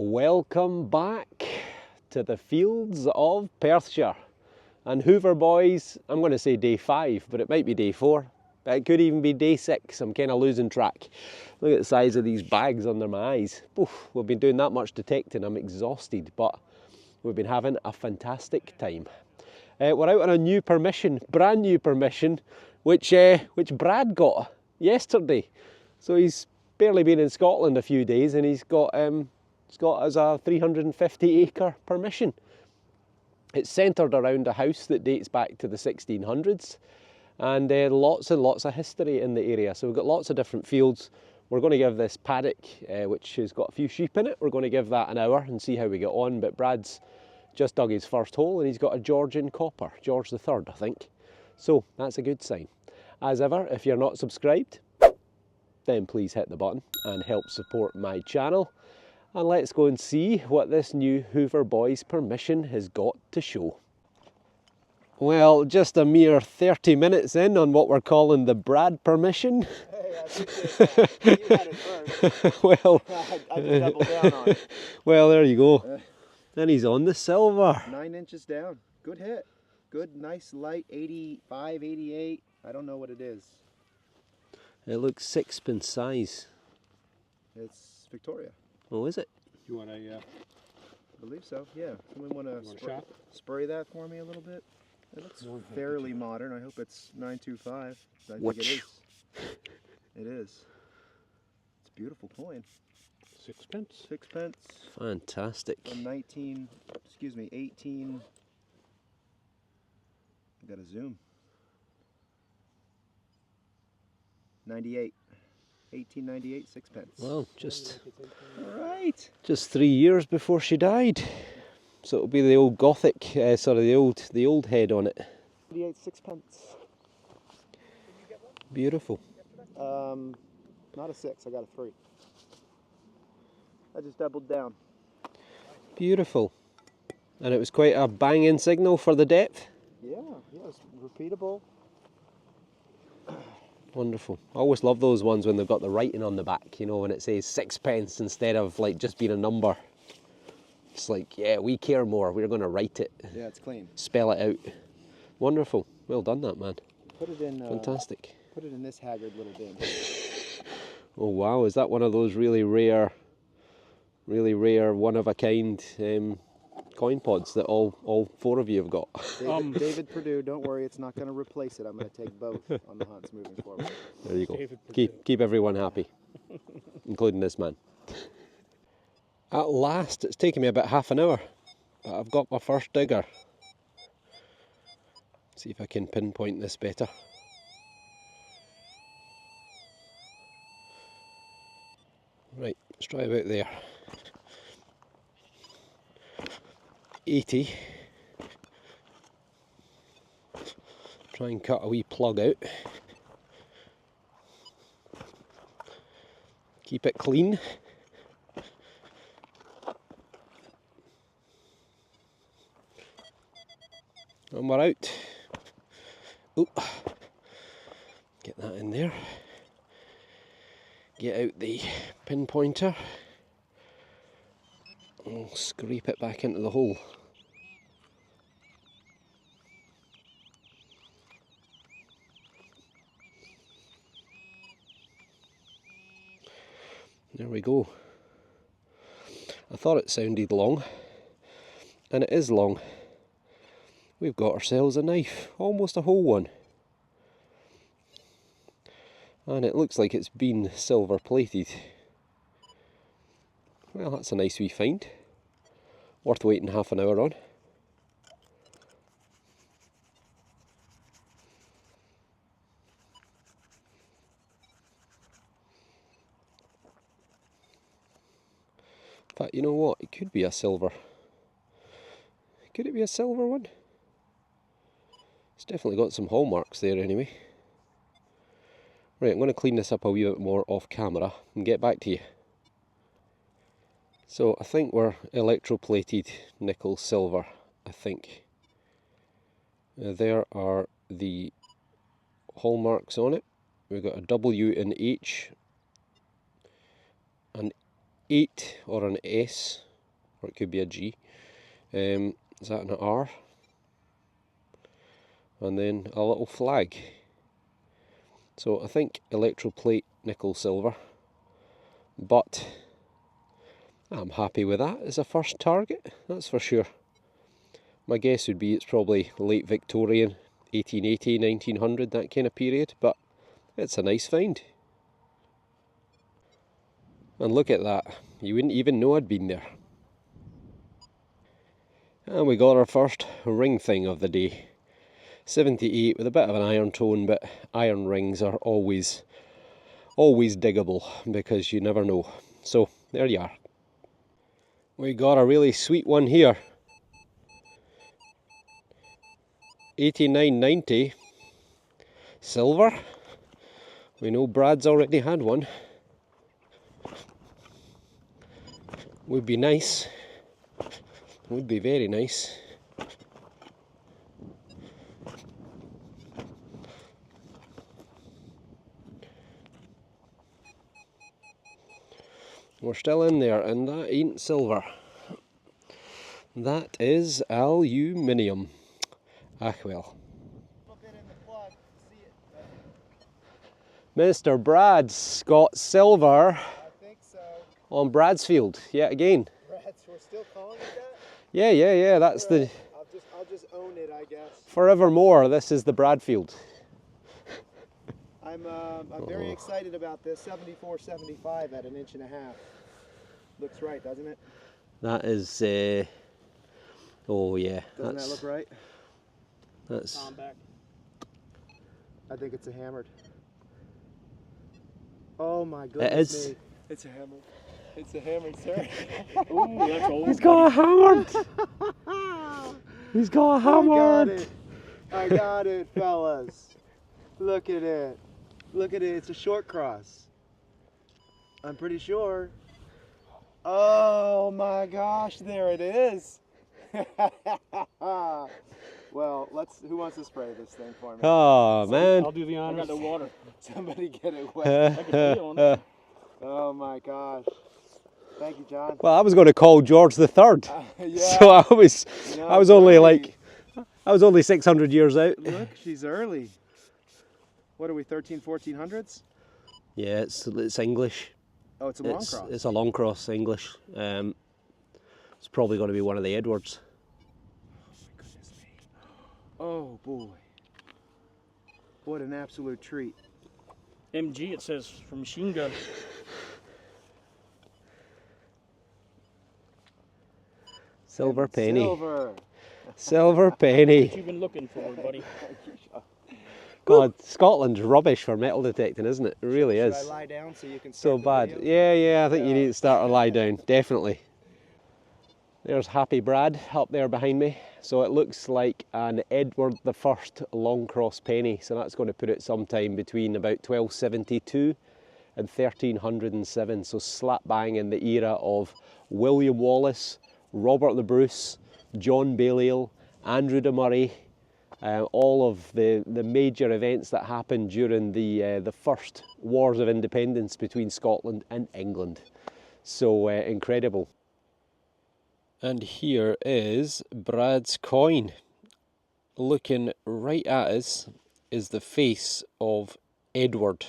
Welcome back to the fields of Perthshire. And Hoover Boys, I'm going to say day 5, but it might be day 4. It could even be day 6. I'm kind of losing track. Look at the size of these bags under my eyes. Oof, we've been doing that much detecting. I'm exhausted, but we've been having a fantastic time. We're out on a new permission, brand new permission, which Brad got yesterday. So he's barely been in Scotland a few days, and he's got us a 350 acre permission. It's centred around a house that dates back to the 1600s, and lots and lots of history in the area. So we've got lots of different fields. We're going to give this paddock, which has got a few sheep in it, we're going to give that an hour and see how we get on. But Brad's just dug his first hole and he's got a Georgian copper, George III, I think. So that's a good sign. As ever, if you're not subscribed, then please hit the button and help support my channel. And let's go and see what this new Hoover Boys permission has got to show. Well, just a mere 30 minutes in on what we're calling the Brad permission. Hey, I appreciate that. You had it first. Well, I just doubled down on it. Well, there you go. And he's on the silver. 9 inches down. Good hit. Good, nice, light, 85, 88. I don't know what it is. It looks sixpence size. It's Victoria. Oh, is it? You want a I believe so, yeah. Someone want to spray that for me a little bit? It looks fairly modern. I hope it's 925. I think it is. It is. It's a beautiful coin. sixpence? Sixpence. Fantastic. From 18. I got a zoom. 98. 1898, sixpence. Well, just All right. just 3 years before she died. So it'll be the old Gothic, the old head on it. 98 sixpence. Beautiful. Not a 6, I got a 3. I just doubled down. Beautiful. And it was quite a banging signal for the depth. Yeah, it's repeatable. Wonderful. I always love those ones when they've got the writing on the back, you know, when it says sixpence instead of like just being a number. It's like, yeah, we care more. We're going to write it. Yeah, it's clean. Spell it out. Wonderful. Well done, that man. Put it in. Fantastic. Put it in this haggard little bin. Oh wow, is that one of those really rare, one of a kind coin pods that all 4 of you have got? David Perdue, don't worry, it's not going to replace it. I'm going to take both on the hunts moving forward. There you go. Keep everyone happy, including this man. At last, it's taken me about half an hour, but I've got my first digger. See if I can pinpoint this better. Right, let's try about there. 80. Try and cut a wee plug out. Keep it clean. And we're out. Ooh. Get that in there. Get out the pinpointer. And scrape it back into the hole. There we go. I thought it sounded long, and it is long. We've got ourselves a knife, almost a whole one. And it looks like it's been silver plated. Well, that's a nice wee find. Worth waiting half an hour on. In fact, you know what? It could be a silver. Could it be a silver one? It's definitely got some hallmarks there anyway. Right, I'm going to clean this up a wee bit more off camera and get back to you. So I think we're electroplated nickel silver, I think. There are the hallmarks on it. We've got a W and H, an 8 or an S or it could be a G. Is that an R? And then a little flag. So I think electroplate, nickel, silver. But I'm happy with that as a first target, that's for sure. My guess would be it's probably late Victorian, 1880, 1900, that kind of period, but it's a nice find. And look at that, you wouldn't even know I'd been there. And we got our first ring thing of the day. 78 with a bit of an iron tone, but iron rings are always diggable because you never know. So there you are. We got a really sweet one here. 89.90 silver. We know Brad's already had one. Would be nice. Would be very nice. We're still in there, and that ain't silver. That is aluminium. Ah well. Mr. Brad's got silver. I think so. On Brad's field, yet again. Brad's, we're still calling it that? Yeah, that's right. the... I'll just own it, I guess. Forevermore, this is the Bradfield. I'm very excited about this. 74.75 at 1.5 inches. Looks right, doesn't it? That is, oh yeah. Doesn't that look right? That's... I think it's a hammered. Oh my goodness. It is. Me. It's a hammered. It's a hammered, sir. Ooh, that's old. He's got a hammered! He's got a hammered! I got it, fellas. Look at it. Look at it. It's a short cross. I'm pretty sure. Oh my gosh, there it is. Well, who wants to spray this thing for me? Oh man. I'll do the honors. I got the water. Somebody get it wet. I can feel on it. Oh my gosh. Thank you, John. Well, I was going to call George the Third, Yeah. so I was only early. like, I was only 600 years out. Look, she's early. What are we, 1400s? Yeah, it's English. Oh, it's a long cross. It's a long cross, English. It's probably going to be one of the Edwards. Oh my goodness me. Oh boy. What an absolute treat. MG, it says, from machine gun. Silver penny. Silver. Silver penny. What you've been looking for, buddy. God, Scotland's rubbish for metal detecting, isn't it? It really Should is. I lie down so you can So start the bad. video? Yeah, I think you need to start to lie down, definitely. There's Happy Brad up there behind me. So it looks like an Edward I long cross penny. So that's going to put it sometime between about 1272 and 1307. So slap bang in the era of William Wallace, Robert the Bruce, John Balliol, Andrew de Murray, all of the major events that happened during the first wars of independence between Scotland and England. So incredible. And here is Brad's coin. Looking right at us is the face of Edward,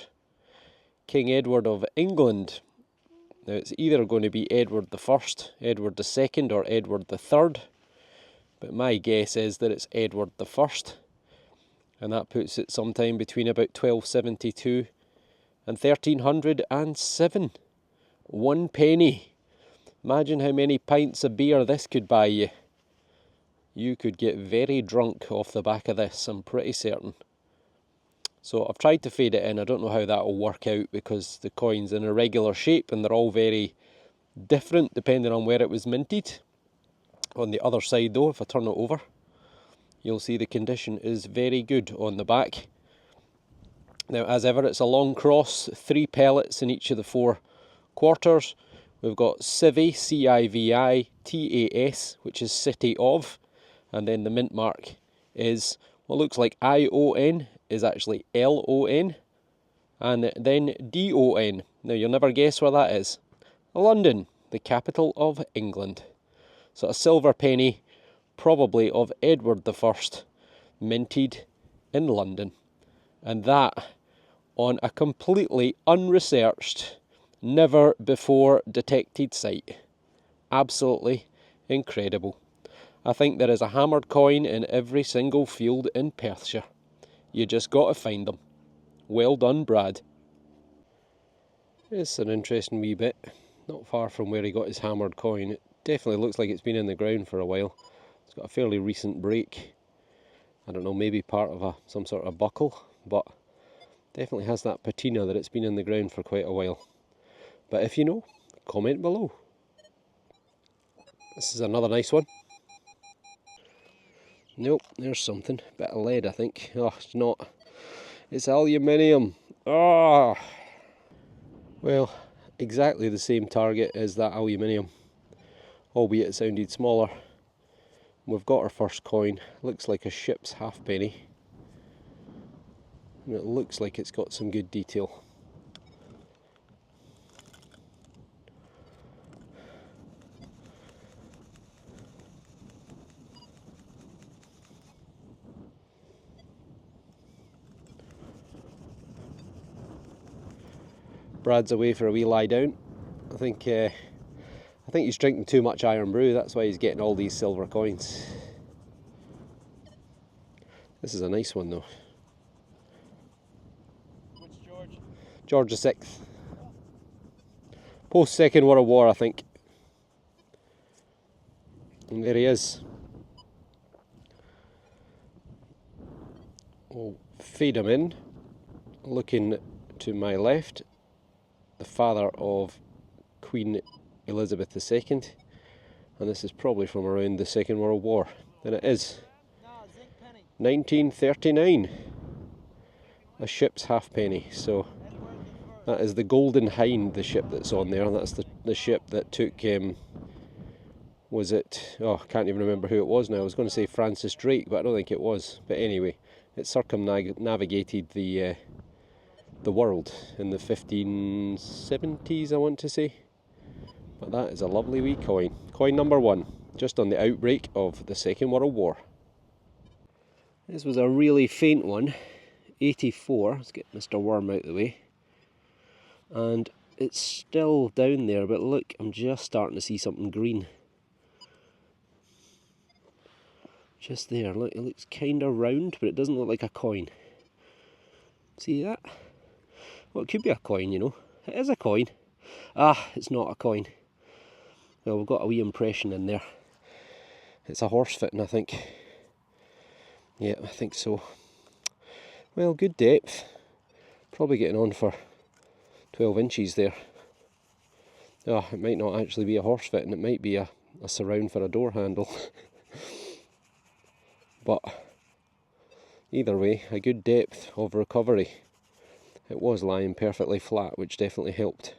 King Edward of England. Now it's either going to be Edward I, Edward II or Edward III, but my guess is that it's Edward I, and that puts it sometime between about 1272 and 1307. 1 penny. Imagine how many pints of beer this could buy you. You could get very drunk off the back of this, I'm pretty certain. So I've tried to fade it in. I don't know how that will work out because the coin's in a regular shape and they're all very different depending on where it was minted. On the other side though, if I turn it over, you'll see the condition is very good on the back. Now as ever, it's a long cross, 3 pellets in each of the 4 quarters. We've got Civi, C-I-V-I-T-A-S, which is City of, and then the mint mark is what looks like I-O-N, is actually L-O-N, and then D-O-N. Now you'll never guess where that is. London, the capital of England. So a silver penny, probably of Edward I, minted in London. And that on a completely unresearched, never before detected site. Absolutely incredible. I think there is a hammered coin in every single field in Perthshire. You just got to find them. Well done, Brad. It's an interesting wee bit. Not far from where he got his hammered coin. It definitely looks like it's been in the ground for a while. It's got a fairly recent break. I don't know, maybe part of some sort of buckle, but definitely has that patina that it's been in the ground for quite a while. But if you know, comment below. This is another nice one. Nope, there's something. Bit of lead, I think. Oh, it's not. It's aluminium. Ah! Well, exactly the same target as that aluminium, albeit it sounded smaller. We've got our first coin. Looks like a ship's halfpenny. And it looks like it's got some good detail. Brad's away for a wee lie down. I think he's drinking too much iron brew, that's why he's getting all these silver coins. This is a nice one though. Which George? George VI. Post Second World War, I think. And there he is. We'll fade him in. Looking to my left, the father of Queen Elizabeth II, and this is probably from around the Second World War. And it is 1939, a ship's halfpenny. So that is the Golden Hind, the ship that's on there. That's the ship that took, was it, oh, I can't even remember who it was now. I was going to say Francis Drake, but I don't think it was. But anyway, it circumnavigated the world in the 1570s, I want to say. But that is a lovely wee coin. Coin number 1, just on the outbreak of the Second World War. This was a really faint one, 84. Let's get Mr. Worm out of the way. And it's still down there, but look, I'm just starting to see something green. Just there, look, it looks kind of round, but it doesn't look like a coin. See that? Well, it could be a coin, you know. It is a coin. Ah, it's not a coin. Well, we've got a wee impression in there. It's a horse fitting, I think. Yeah, I think so. Well, good depth. Probably getting on for 12 inches there. Ah, it might not actually be a horse fitting, it might be a surround for a door handle. But either way, a good depth of recovery. It was lying perfectly flat, which definitely helped.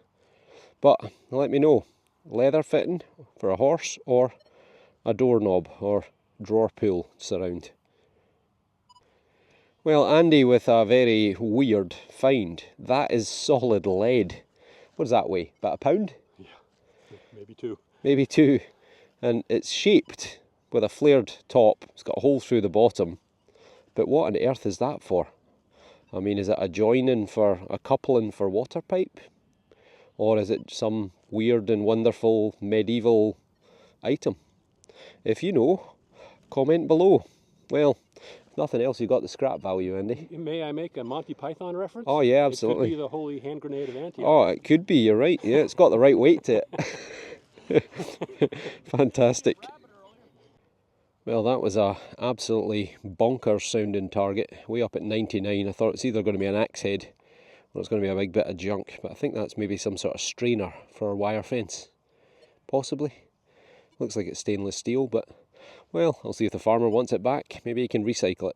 But let me know, leather fitting for a horse or a doorknob or drawer pull surround. Well, Andy with a very weird find. That is solid lead. What does that weigh? About a pound? Yeah, maybe 2. Maybe 2. And it's shaped with a flared top. It's got a hole through the bottom. But what on earth is that for? I mean, is it a joining for a coupling for water pipe? Or is it some weird and wonderful medieval item? If you know, comment below. Well, if nothing else, you got the scrap value, Andy. May I make a Monty Python reference? Oh yeah, absolutely. It could be the holy hand grenade of Antioch. Oh, it could be, you're right. Yeah, it's got the right weight to it. Fantastic. Well, that was a absolutely bonkers sounding target. Way up at 99. I thought it's either going to be an axe head or it's going to be a big bit of junk. But I think that's maybe some sort of strainer for a wire fence. Possibly. Looks like it's stainless steel, but well, I'll see if the farmer wants it back. Maybe he can recycle it.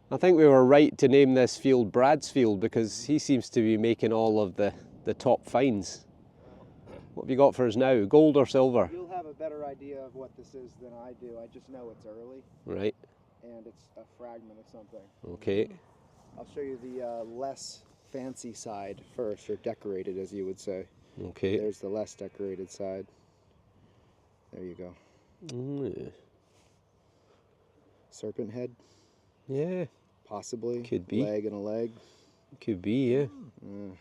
I think we were right to name this field Brad's field because he seems to be making all of the top finds. What have you got for us now? Gold or silver? You'll have a better idea of what this is than I do. I just know it's early. Right. And it's a fragment of something. Okay. I'll show you the less fancy side first, or decorated as you would say. Okay. There's the less decorated side. There you go. Mm. Serpent head, Yeah, possibly. Could be. Leg and a leg. could be, yeah. Uh,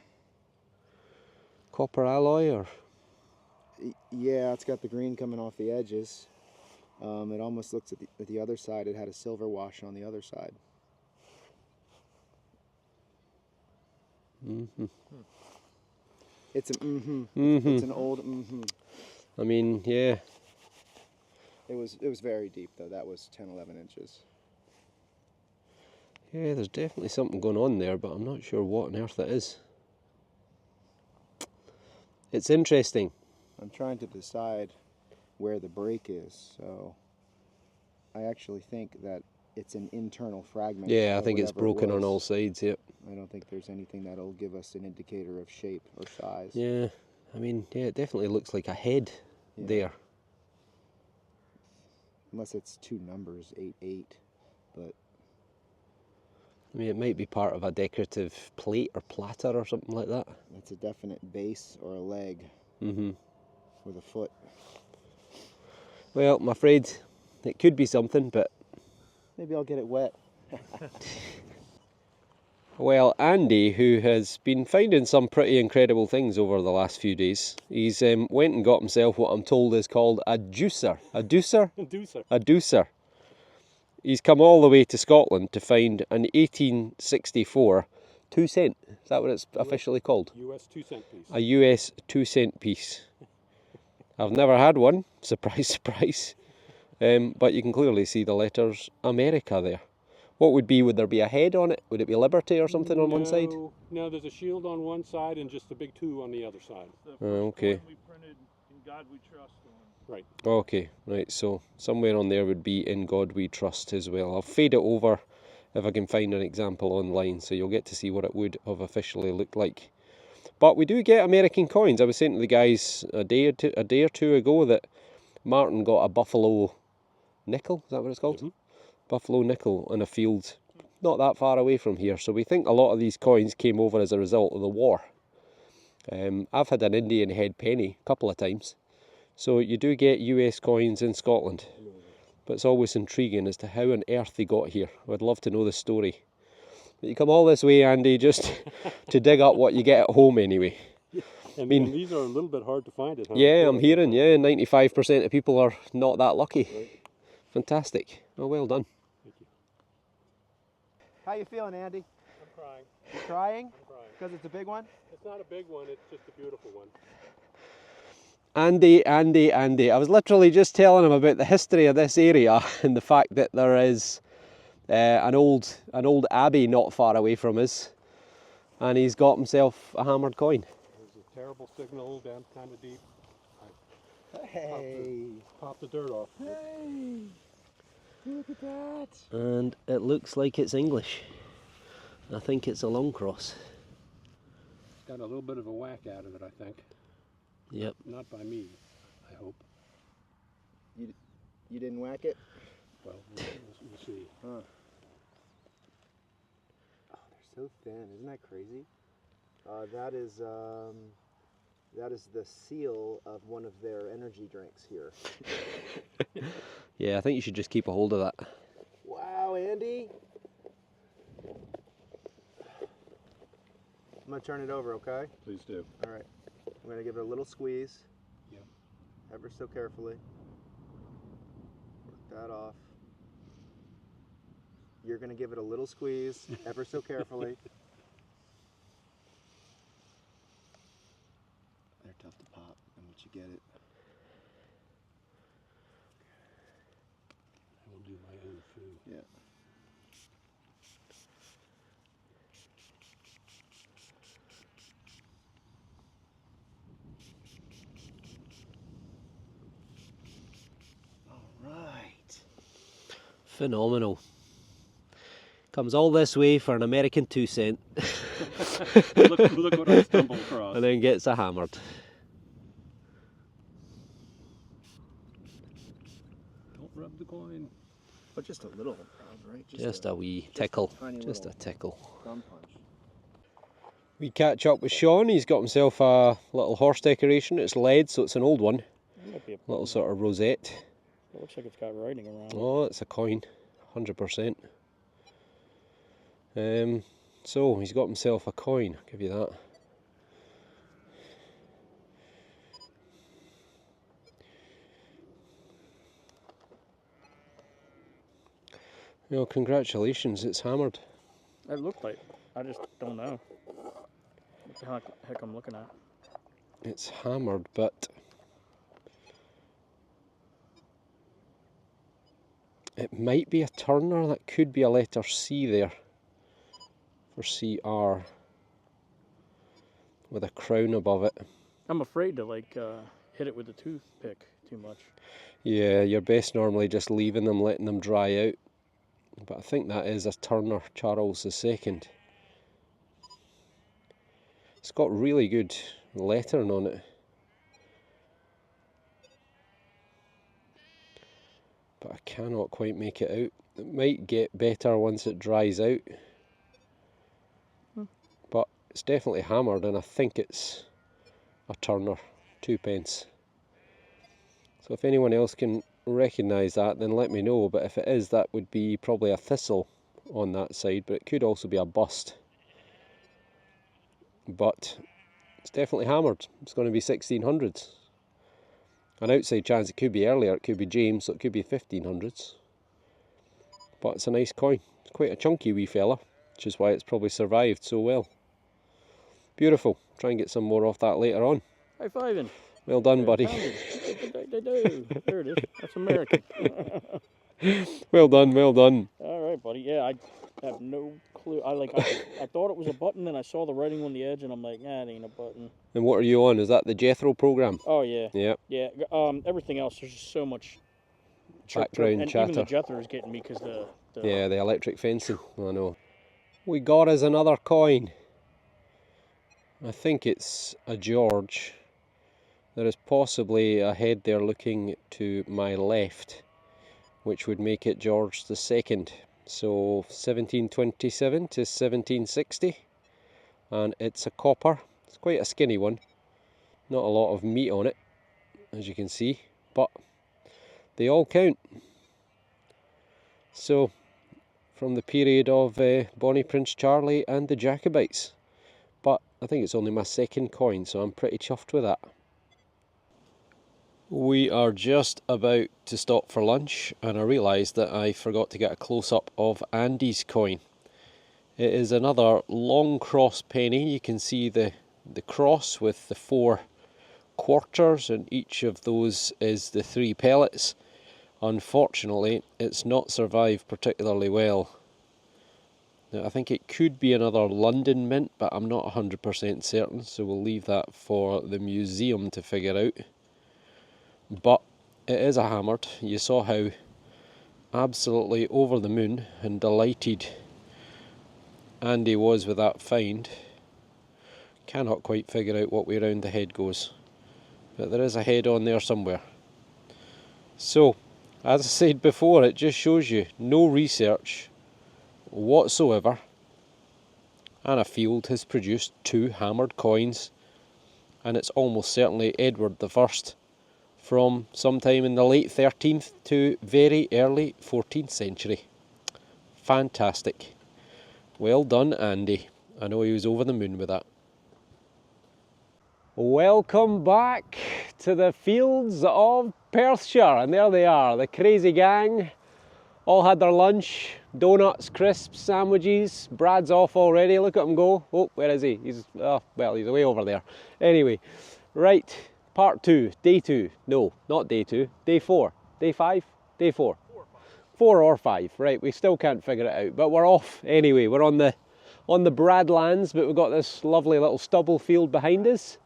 Copper alloy or... yeah, it's got the green coming off the edges. It almost looks at the other side. It had a silver wash on the other side. Mm-hmm. It's an Mm-hmm. It's an old I mean, yeah. It was very deep though. That was 10, 11 inches. Yeah, there's definitely something going on there, but I'm not sure what on earth it is. It's interesting. I'm trying to decide where the break is, so I actually think that it's an internal fragment. Yeah, I of think it's whatever it broken on was. all sides, yep. I don't think there's anything that'll give us an indicator of shape or size. Yeah, I mean, yeah, it definitely looks like a head there. Unless it's two numbers, 8, 8, but I mean, it might be part of a decorative plate or platter or something like that. it's a definite base or a leg Mm-hmm. with a foot. Well, I'm afraid it could be something, but... Maybe I'll get it wet. Well, Andy, who has been finding some pretty incredible things over the last few days, he's went and got himself what I'm told is called a deucer. A deucer? Deucer. A deucer. He's come all the way to Scotland to find an 1864 2-cent. Is that what it's officially called? US 2-cent piece. A US 2-cent piece. I've never had one, surprise, surprise. But you can clearly see the letters America there. What would there be a head on it? Would it be Liberty or something on one side? No, there's a shield on one side and just a big 2 on the other side. The first okay. coin we printed, In God We Trust one. Right. Okay, right, so somewhere on there would be In God We Trust as well. I'll fade it over if I can find an example online, so you'll get to see what it would have officially looked like. But we do get American coins. I was saying to the guys a day or two ago that Martin got a buffalo nickel, is that what it's called? Mm-hmm. Buffalo nickel in a field not that far away from here. So we think a lot of these coins came over as a result of the war. I've had an Indian head penny a couple of times. So you do get US coins in Scotland. But it's always intriguing as to how on earth they got here. I'd love to know the story. But you come all this way, Andy, just to dig up what you get at home anyway. And, mean- and these are a little bit hard to find at home. Yeah, I'm hearing, 95% of people are not that lucky. Right. Fantastic. Oh, well done. Thank you. How you feeling, Andy? I'm crying. You crying? I'm crying. Because it's a big one? It's not a big one, it's just a beautiful one. Andy. I was literally just telling him about the history of this area and the fact that there is an old abbey not far away from us, and he's got himself a hammered coin. There's a terrible signal down kind of deep. Hey! Pop the dirt off. Hey! Look at that! And it looks like it's English. I think it's a long cross. It's got a little bit of a whack out of it, I think. Yep. Not by me, I hope. You didn't whack it? Well, we'll see. Huh. Oh, they're so thin. Isn't that crazy? That is the seal of one of their energy drinks here. Yeah, I think you should just keep a hold of that. Wow, Andy! I'm going to turn it over, okay? Please do. All right. I'm going to give it a little squeeze. Yep. Ever so carefully. Work that off. You're going to give it a little squeeze, ever so carefully. They're tough to pop, and once you get it. I will do my own food. Yeah. All right. Phenomenal. Comes all this way for an American 2-cent look what I stumbled across. and then gets a hammered. Don't rub the coin. But just a little, right? Just a wee tickle. tiny Just a little tickle. thumb punch. We catch up with Sean. He's got himself a little horse decoration. It's lead, so it's an old one. Might be a little sort of rosette. It looks like it's got writing around it. Oh, it's a coin, 100%. So he's got himself a coin, I'll give you that. Well, congratulations, it's hammered. It looked like, I just don't know what the heck I'm looking at. It's hammered, but it might be a turner. That could be a letter C there for CR with a crown above it. I'm afraid to like hit it with a toothpick too much. Yeah, you're best normally just leaving them, letting them dry out. But I think that is a Turner Charles II. It's got really good lettering on it. But I cannot quite make it out. It might get better once it dries out. But it's definitely hammered, and I think it's a Turner, 2p. So if anyone else can recognise that, then let me know. But if it is, that would be probably a thistle on that side, but it could also be a bust. But it's definitely hammered. It's going to be 1600s. An outside chance it could be earlier, it could be James, so it could be 1500s. But it's a nice coin. It's quite a chunky wee fella, which is why it's probably survived so well. Beautiful. Try and get some more off that later on. High-fiving. Well done, buddy. There it is. That's American. Well done, well done. All right, buddy. Yeah, I have no clue. I thought it was a button, then I saw the writing on the edge, and I'm like, nah, it ain't a button. And what are you on? Is that the Jethro program? Oh yeah. Yeah. Yeah. Everything else, there's just so much Background and chatter. even the Jethro is getting me because the Yeah, the electric fencing. I know. We got us another coin. I think it's a George. There is possibly a head there looking to my left, which would make it George II. So 1727 to 1760. And it's a copper. It's quite a skinny one. Not a lot of meat on it, as you can see, but they all count. So, from the period of Bonnie Prince Charlie and the Jacobites. But I think it's only my second coin, so I'm pretty chuffed with that. We are just about to stop for lunch, and I realised that I forgot to get a close-up of Andy's coin. It is another long cross penny. You can see the cross with the 4 quarters, and each of those is the 3 pellets. Unfortunately, it's not survived particularly well. Now, I think it could be another London mint, but I'm not 100% certain, so we'll leave that for the museum to figure out. But it is a hammered. You saw how absolutely over the moon and delighted Andy was with that find. Cannot quite figure out what way around the head goes, but there is a head on there somewhere. So, as I said before, it just shows you no research whatsoever, and a field has produced 2 hammered coins, and it's almost certainly Edward I from sometime in the late 13th to very early 14th century. Fantastic. Well done, Andy. I know he was over the moon with that. Welcome back to the fields of Perthshire, and there they are, the crazy gang. All had their lunch, donuts, crisps, sandwiches. Brad's off already, look at him go. Oh, where is he? He's way over there. Anyway, right, part 2, day 2. No, not day 2, day 4. Day 5? Day 4. 4 or 5, right, we still can't figure it out, but we're off anyway. We're on the Bradlands, but we've got this lovely little stubble field behind us.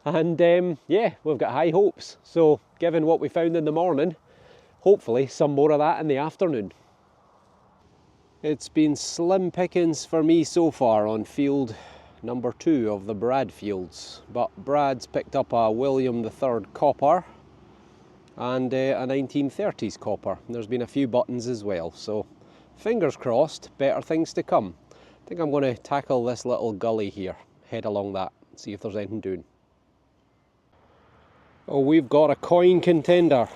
And yeah, we've got high hopes. So, given what we found in the morning, hopefully some more of that in the afternoon. It's been slim pickings for me so far on field number 2 of the Brad fields, but Brad's picked up a William III copper and a 1930s copper. There's been a few buttons as well, so fingers crossed, better things to come. I think I'm going to tackle this little gully here, head along that, see if there's anything doing. Oh, we've got a coin contender.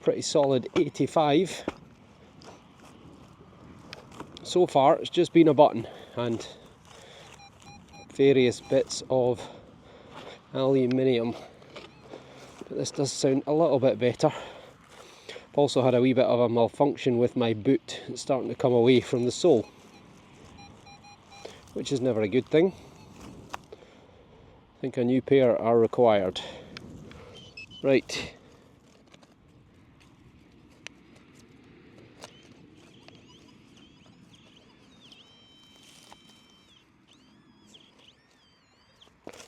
Pretty solid 85. So far it's just been a button and various bits of aluminium. But this does sound a little bit better. Also had a wee bit of a malfunction with my boot. It's starting to come away from the sole, which is never a good thing. I think a new pair are required. Right.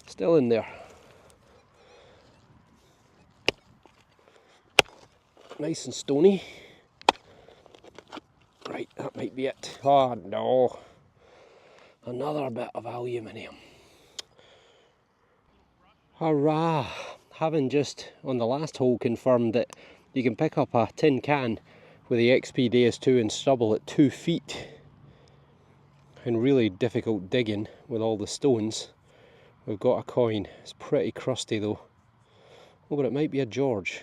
Still in there. Nice and stony. Right, that might be it. Oh no. Another bit of aluminium. Hurrah! Having just on the last hole confirmed that you can pick up a tin can with the XP Deus 2 and stubble at 2 feet. And really difficult digging with all the stones. We've got a coin. It's pretty crusty though. Oh, but it might be a George.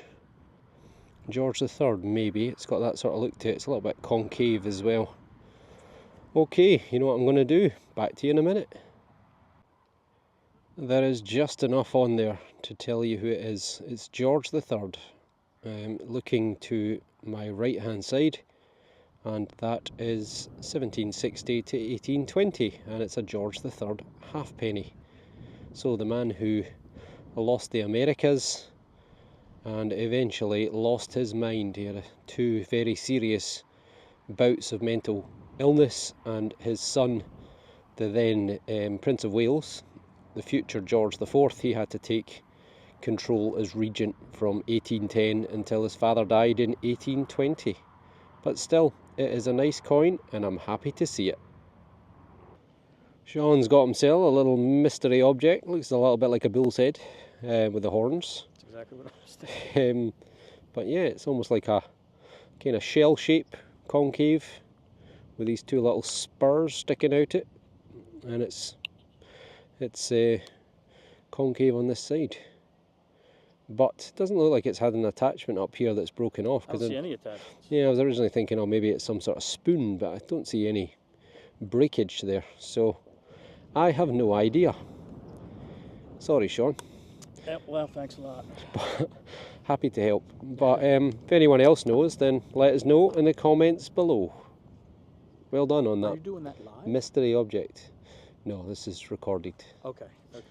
George III, maybe. It's got that sort of look to it. It's a little bit concave as well. Okay, you know what I'm going to do? Back to you in a minute. There is just enough on there to tell you who it is. It's George III. Looking to my right hand side, and that is 1760 to 1820, and it's a George III halfpenny. So the man who lost the Americas and eventually lost his mind. He had 2 very serious bouts of mental illness, and his son, the then Prince of Wales, the future George IV, he had to take control as regent from 1810 until his father died in 1820. But still, it is a nice coin and I'm happy to see it. Sean's got himself a little mystery object. Looks a little bit like a bull's head with the horns. That's exactly what I was thinking. But yeah, it's almost like a kind of shell shape, concave, with these 2 little spurs sticking out it, and it's concave on this side. But it doesn't look like it's had an attachment up here that's broken off. I don't see any attachments. Yeah, I was originally thinking, oh, maybe it's some sort of spoon, but I don't see any breakage there. So I have no idea. Sorry, Sean. Yeah, well, thanks a lot. Happy to help. But if anyone else knows, then let us know in the comments below. Well done on Are that you doing that live? mystery object. No, this is recorded. Okay, okay.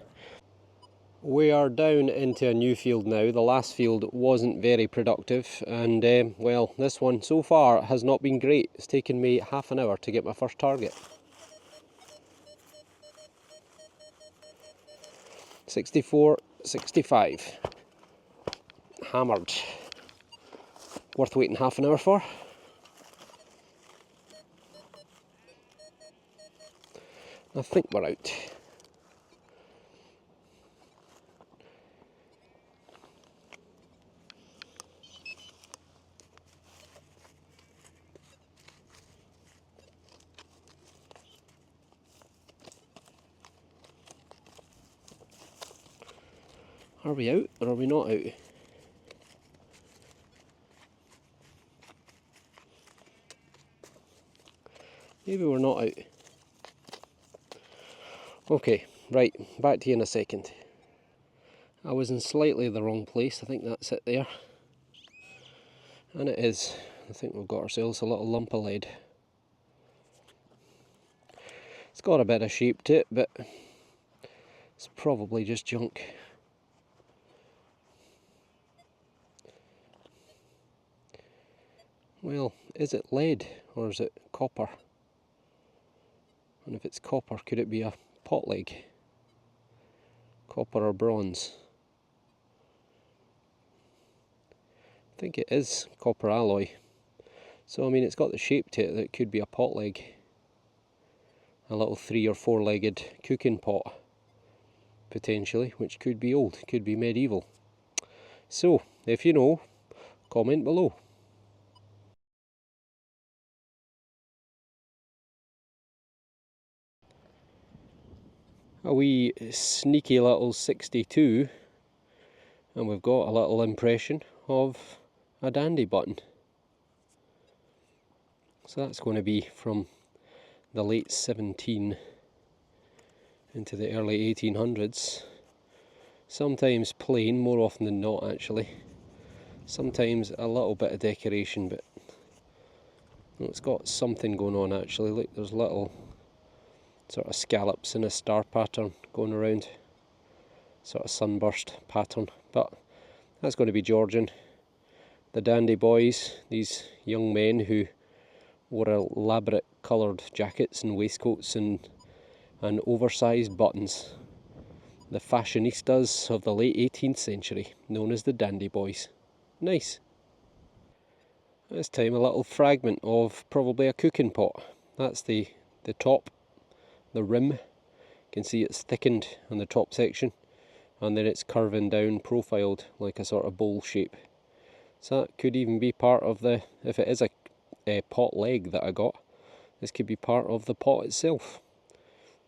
We are down into a new field now. The last field wasn't very productive, and well, this one so far has not been great. It's taken me half an hour to get my first target. 64, 65. Hammered. Worth waiting half an hour for. I think we're out. Are we out or are we not out? Maybe we're not out. Okay, right, back to you in a second. I was in slightly the wrong place. I think that's it there. And it is. I think we've got ourselves a little lump of lead. It's got a bit of shape to it, but it's probably just junk. Well, is it lead or is it copper? And if it's copper, could it be a pot leg? Copper or bronze? I think it is copper alloy. So I mean, it's got the shape to it that it could be a pot leg. A little 3 or 4 legged cooking pot, potentially, which could be old, could be medieval. So, if you know, comment below. a wee sneaky little 62, and we've got a little impression of a dandy button. So that's going to be from the late 17 into the early 1800s. Sometimes plain, more often than not actually. Sometimes a little bit of decoration, but it's got something going on actually. Look, there's little sort of scallops in a star pattern going around, sort of sunburst pattern, but that's going to be Georgian. The dandy boys, these young men who wore elaborate coloured jackets and waistcoats and oversized buttons. The fashionistas of the late 18th century, known as the dandy boys. Nice. This time a little fragment of probably a cooking pot. That's the top, the rim. You can see it's thickened on the top section, and then it's curving down, profiled like a sort of bowl shape. So that could even be part of the, if it is a pot leg that I got, this could be part of the pot itself.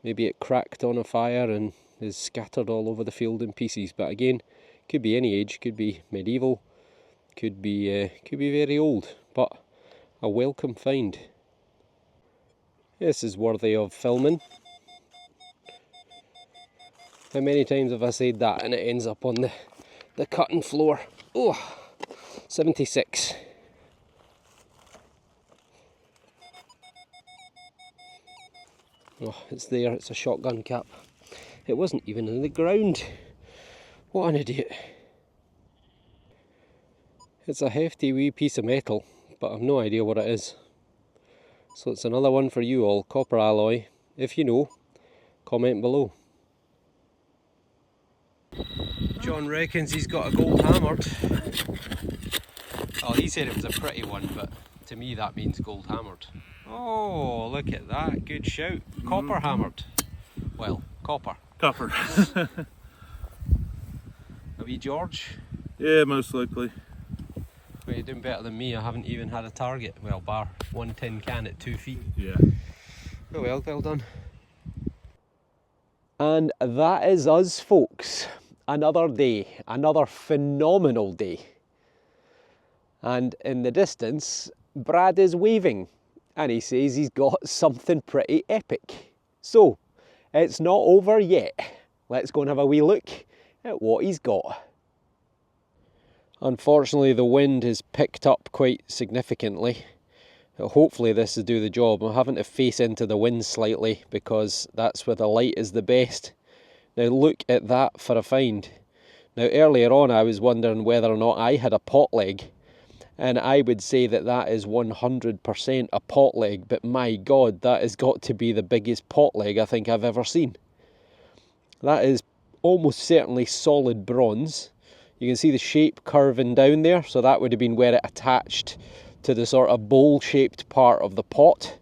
Maybe it cracked on a fire and is scattered all over the field in pieces, but again, could be any age, could be medieval, could be very old, but a welcome find. This is worthy of filming. How many times have I said that and it ends up on the cutting floor? Oh, 76. Oh, it's there, it's a shotgun cap. It wasn't even in the ground. What an idiot. It's a hefty wee piece of metal, but I've no idea what it is. So it's another one for you all, copper alloy. If you know, comment below. John reckons he's got a gold hammered. Oh, he said it was a pretty one, but to me that means gold hammered. Oh, look at that, good shout. Copper hammered. Well, copper. Copper. A wee George? Yeah, most likely. Well, you're doing better than me. I haven't even had a target. Well, bar one tin can at 2 feet. Yeah. Oh well, well done. And that is us, folks. Another day, another phenomenal day. And in the distance, Brad is waving, and he says he's got something pretty epic. So, it's not over yet. Let's go and have a wee look at what he's got. Unfortunately, the wind has picked up quite significantly. Hopefully this will do the job. I'm having to face into the wind slightly because that's where the light is the best. Now look at that for a find. Now earlier on I was wondering whether or not I had a pot leg, and I would say that that is 100% a pot leg, but my god, that has got to be the biggest pot leg I think I've ever seen. That is almost certainly solid bronze. You can see the shape curving down there, so that would have been where it attached to the sort of bowl-shaped part of the pot.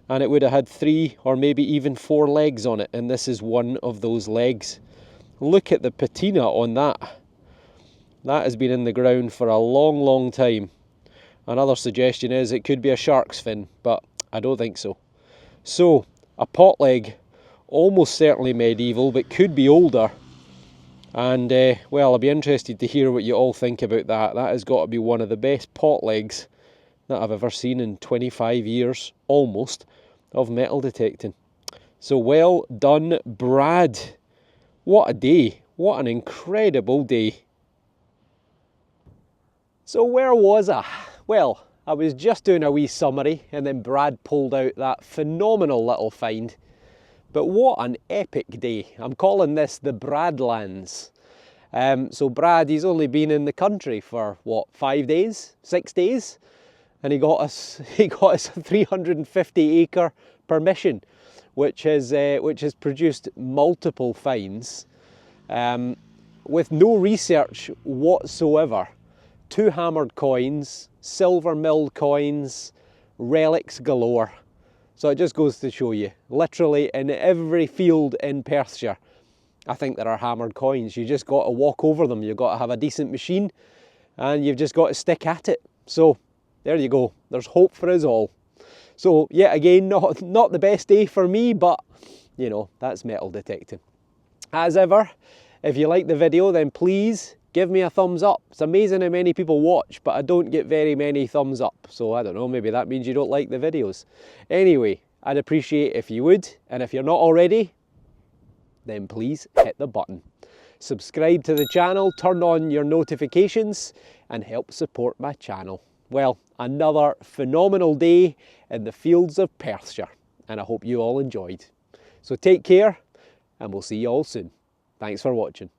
And it would have had 3 or maybe even 4 legs on it, and this is one of those legs. Look at the patina on that. That has been in the ground for a long, long time. Another suggestion is it could be a shark's fin, but I don't think so. So, a pot leg, almost certainly medieval, but could be older. And, well, I'll be interested to hear what you all think about that. That has got to be one of the best pot legs that I've ever seen in 25 years, almost, of metal detecting. So well done, Brad. What a day. What an incredible day. So where was I? Well, I was just doing a wee summary and then Brad pulled out that phenomenal little find. But what an epic day. I'm calling this the Bradlands. So Brad, he's only been in the country for what, 5 days, 6 days? And he got us a 350 acre permission, which has produced multiple finds with no research whatsoever. 2 hammered coins, silver milled coins, relics galore. So it just goes to show you, literally in every field in Perthshire, I think there are hammered coins. You just got to walk over them. You've got to have a decent machine and you've just got to stick at it. So there you go. There's hope for us all. So yet again, not the best day for me, but you know, that's metal detecting. As ever, if you like the video, then please give me a thumbs up. It's amazing how many people watch, but I don't get very many thumbs up. So I don't know, maybe that means you don't like the videos. Anyway, I'd appreciate if you would, and if you're not already, then please hit the button. Subscribe to the channel, turn on your notifications, and help support my channel. Well, another phenomenal day in the fields of Perthshire, and I hope you all enjoyed. So take care, and we'll see you all soon. Thanks for watching.